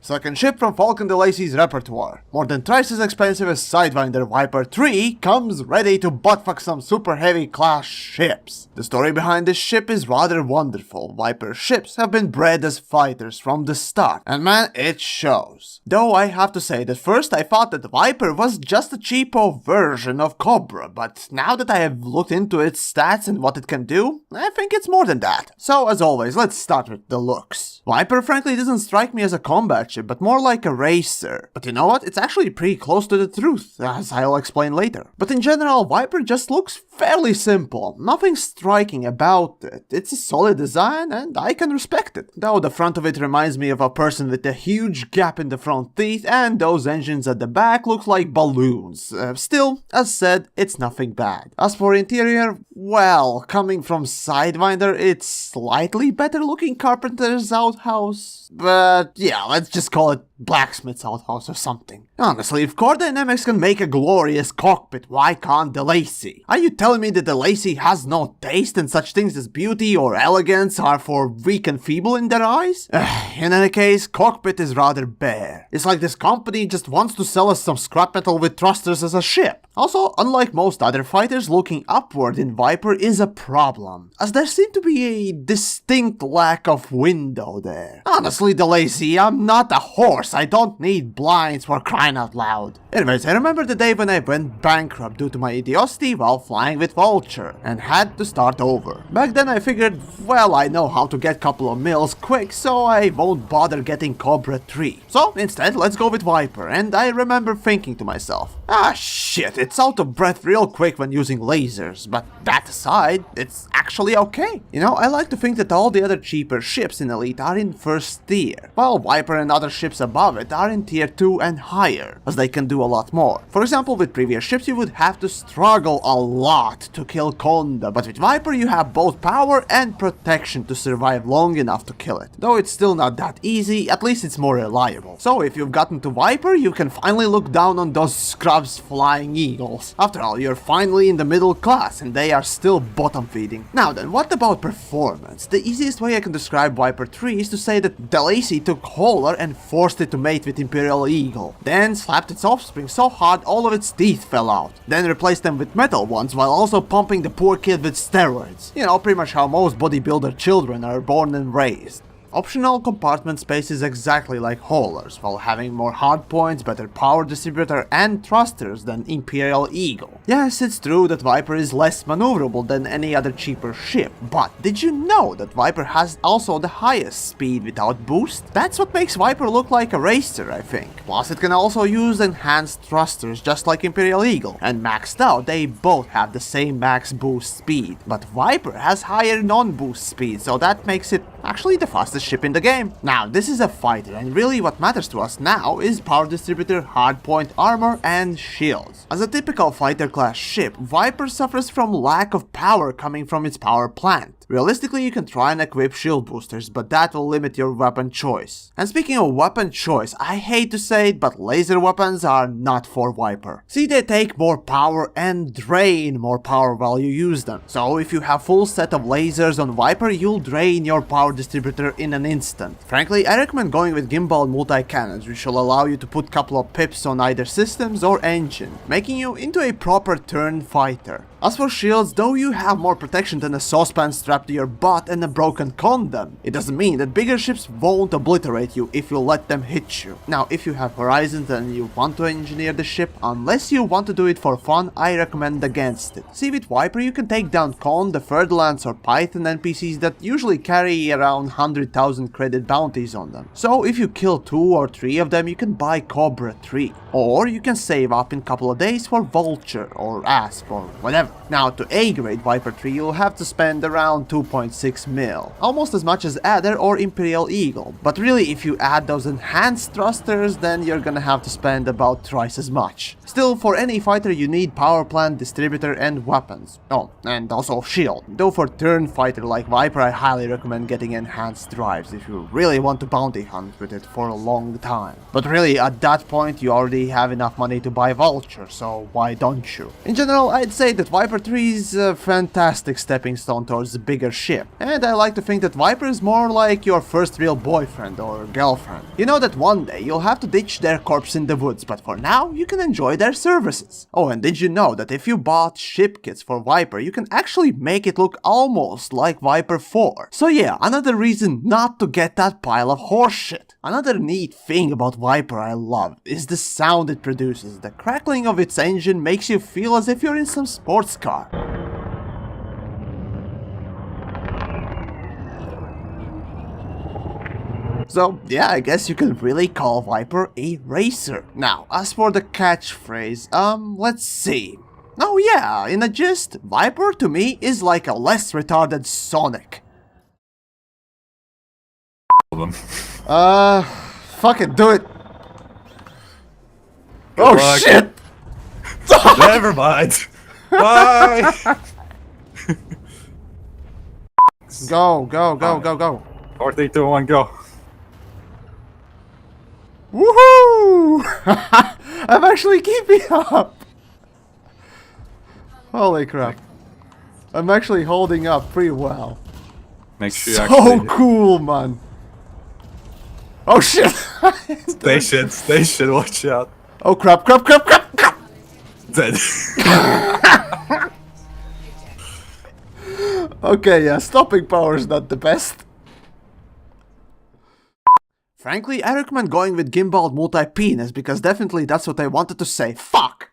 Second ship from Falcon de Lacy's repertoire. More than twice as expensive as Sidewinder Viper 3 comes ready to buttfuck some super heavy class ships. The story behind this ship is rather wonderful. Viper ships have been bred as fighters from the start, and man, it shows. Though I have to say that first I thought that Viper was just a cheapo version of Cobra, but now that I have looked into its stats and what it can do, I think it's more than that. So as always, let's start with the looks. Viper frankly doesn't strike me as a combat ship, but more like a racer. But you know what? It's actually pretty close to the truth, as I'll explain later. But in general, Viper just looks fairly simple. Nothing striking about it. It's a solid design and I can respect it. Though the front of it reminds me of a person with a huge gap in the front teeth, and those engines at the back look like balloons. Still, as said, it's nothing bad. As for interior, well, coming from Sidewinder, it's slightly better looking carpenter's outhouse. But yeah, let's just call it blacksmith's outhouse or something. Honestly, if core dynamics can make a glorious cockpit, why can't the Lacy? Are you telling me that the Lacy has no taste and such things as beauty or elegance are for weak and feeble in their eyes? In any case, cockpit is rather bare. It's like this company just wants to sell us some scrap metal with thrusters as a ship. Also, unlike most other fighters, looking upward in Viper is a problem, as there seems to be a distinct lack of window there. Honestly, the Lacy, I'm not a horse, I don't need blinds for crying out loud. Anyways, I remember the day when I went bankrupt due to my idiocy while flying with Vulture, and had to start over. Back then I figured, well, I know how to get couple of mils quick, so I won't bother getting Cobra 3. So instead, let's go with Viper, and I remember thinking to myself, ah shit, it's out of breath real quick when using lasers, but that aside, it's actually okay. You know, I like to think that all the other cheaper ships in Elite are in first tier, while Viper and other ships above it are in tier 2 and higher, as they can do a lot more. For example, with previous ships you would have to struggle a lot to kill Conda, but with Viper you have both power and protection to survive long enough to kill it. Though it's still not that easy, at least it's more reliable. So if you've gotten to Viper, you can finally look down on those scrubs flying eagles. After all, you're finally in the middle class and they are still bottom feeding. Now then, what about performance? The easiest way I can describe Viper 3 is to say that the Lacy took Hauler and forced it to mate with Imperial Eagle, then slapped its offspring so hard all of its teeth fell out, then replaced them with metal ones while also pumping the poor kid with steroids. You know, pretty much how most bodybuilder children are born and raised. Optional compartment space is exactly like Haulers, while having more hardpoints, better power distributor and thrusters than Imperial Eagle. Yes, it's true that Viper is less maneuverable than any other cheaper ship, but did you know that Viper has also the highest speed without boost? That's what makes Viper look like a racer, I think. Plus it can also use enhanced thrusters just like Imperial Eagle, and maxed out they both have the same max boost speed, but Viper has higher non-boost speed, so that makes it actually the fastest ship in the game. Now, this is a fighter, and really what matters to us now is power distributor, hardpoint armor, and shields. As a typical fighter class ship, Viper suffers from lack of power coming from its power plant. Realistically, you can try and equip shield boosters, but that will limit your weapon choice. And speaking of weapon choice, I hate to say it, but laser weapons are not for Viper. See, they take more power and drain more power while you use them. So if you have full set of lasers on Viper, you'll drain your power distributor in an instant. Frankly, I recommend going with gimbal multi-cannons, which will allow you to put couple of pips on either systems or engine, making you into a proper turn fighter. As for shields, though you have more protection than a saucepan strapped to your butt and a broken condom, it doesn't mean that bigger ships won't obliterate you if you let them hit you. Now, if you have Horizons and you want to engineer the ship, unless you want to do it for fun, I recommend against it. See, with Viper you can take down Con, the Ferdlands or Python NPCs that usually carry around 100,000 credit bounties on them. So if you kill 2 or 3 of them, you can buy Cobra 3. Or you can save up in a couple of days for Vulture or Asp or whatever. Now, to A-grade Viper 3 you'll have to spend around 2.6 mil, almost as much as Adder or Imperial Eagle, but really if you add those enhanced thrusters then you're gonna have to spend about twice as much. Still, for any fighter you need power plant, distributor and weapons. Oh, and also shield. Though for turn fighter like Viper I highly recommend getting enhanced drives if you really want to bounty hunt with it for a long time. But really at that point you already have enough money to buy Vulture, so why don't you? In general, I'd say that Viper 3 is a fantastic stepping stone towards the bigger bigger ship. And I like to think that Viper is more like your first real boyfriend or girlfriend. You know that one day you'll have to ditch their corpse in the woods, but for now you can enjoy their services. Oh, and did you know that if you bought ship kits for Viper, you can actually make it look almost like Viper 4? So yeah, another reason not to get that pile of horseshit. Another neat thing about Viper I love is the sound it produces. The crackling of its engine makes you feel as if you're in some sports car. So yeah, I guess you can really call Viper a racer. Now, as for the catchphrase, let's see. Oh yeah, in a gist, Viper to me is like a less retarded Sonic. Fuck it, do it. Good oh luck. Shit! Never mind. Bye. Go, go, go, go, go. 4, 3, 2, 1, go. Woohoo! I'm actually keeping up. Holy crap. I'm actually holding up pretty well. Make sure you So actually cool, man. Oh shit! Station, watch out. Oh crap, crap, crap, crap, crap! Dead. Okay, yeah, stopping power is not the best. Frankly, I recommend going with gimbaled multi-penis because definitely that's what I wanted to say. Fuck!